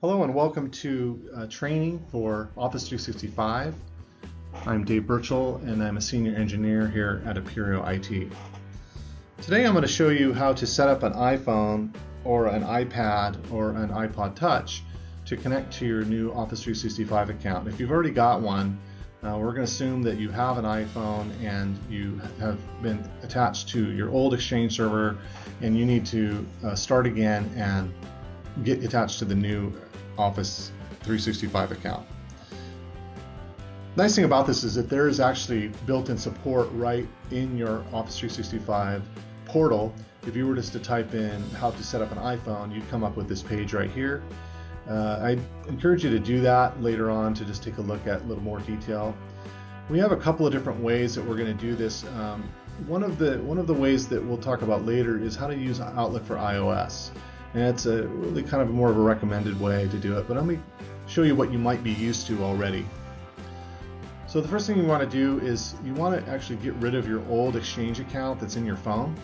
Hello and welcome to training for Office 365. I'm Dave Birchall and I'm a senior engineer here at Aperio-It. Today I'm going to show you how to set up an iPhone or an iPad or an iPod Touch to connect to your new Office 365 account. If you've already got one, we're going to assume that you have an iPhone and you have been attached to your old Exchange server and you need to start again and get attached to the new Office 365 account. Nice thing about this is that there is actually built-in support right in your Office 365 portal. If you were just to type in how to set up an iPhone, you'd come up with this page right here. I encourage you to do that later on to just take a look at a little more detail. We have a couple of different ways that we're going to do this. One of the ways that we'll talk about later is how to use Outlook for iOS. And it's a really kind of more of a recommended way to do it, but let me show you what you might be used to already. So the first thing you want to do is you want to actually get rid of your old Exchange account that's in your phone.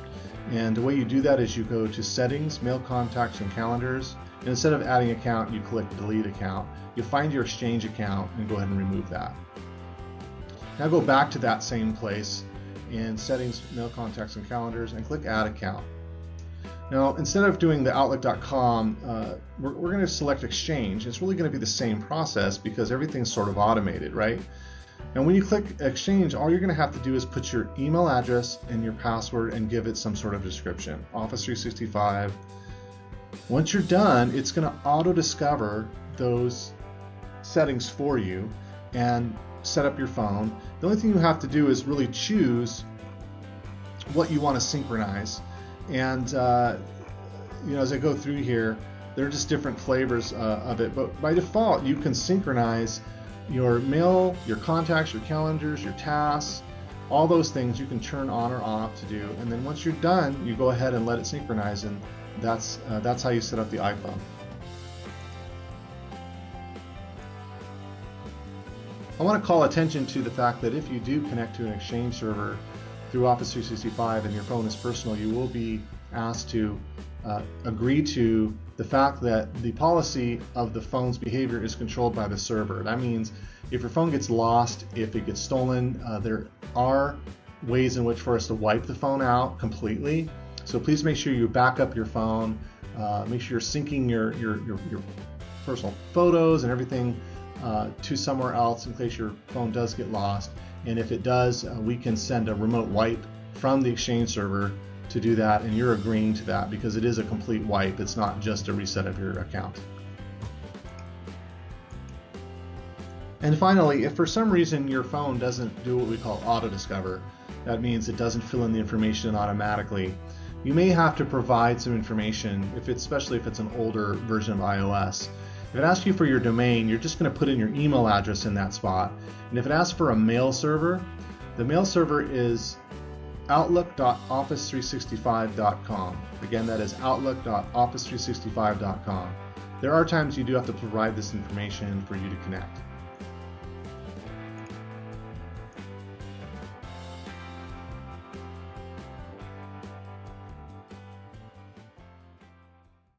And the way you do that is you go to Settings, Mail Contacts and Calendars, and instead of adding account, you click Delete Account. You'll find your Exchange account and go ahead and remove that. Now go back to that same place in Settings, Mail Contacts and Calendars and click Add Account. Now, instead of doing the Outlook.com, we're going to select Exchange. It's really going to be the same process because everything's sort of automated, right? And when you click Exchange, all you're going to have to do is put your email address and your password and give it some sort of description. Office 365. Once you're done, it's going to auto-discover those settings for you and set up your phone. The only thing you have to do is really choose what you want to synchronize. And as I go through here, there are just different flavors of it, but by default you can synchronize your mail, your contacts, your calendars, your tasks, all those things you can turn on or off to do, and then once you're done you go ahead and let it synchronize, and that's how you set up the iPhone. I want to call attention to the fact that if you do connect to an Exchange server through Office 365 and your phone is personal, you will be asked to agree to the fact that the policy of the phone's behavior is controlled by the server. That means if your phone gets lost, if it gets stolen, there are ways in which for us to wipe the phone out completely. So please make sure you back up your phone, make sure you're syncing your personal photos and everything to somewhere else in case your phone does get lost. And if it does, we can send a remote wipe from the Exchange server to do that, and you're agreeing to that because it is a complete wipe. It's not just a reset of your account. And finally, if for some reason your phone doesn't do what we call auto-discover, that means it doesn't fill in the information automatically, you may have to provide some information, especially if it's an older version of iOS. If it asks you for your domain, you're just going to put in your email address in that spot. And if it asks for a mail server, the mail server is outlook.office365.com. Again, that is outlook.office365.com. There are times you do have to provide this information for you to connect.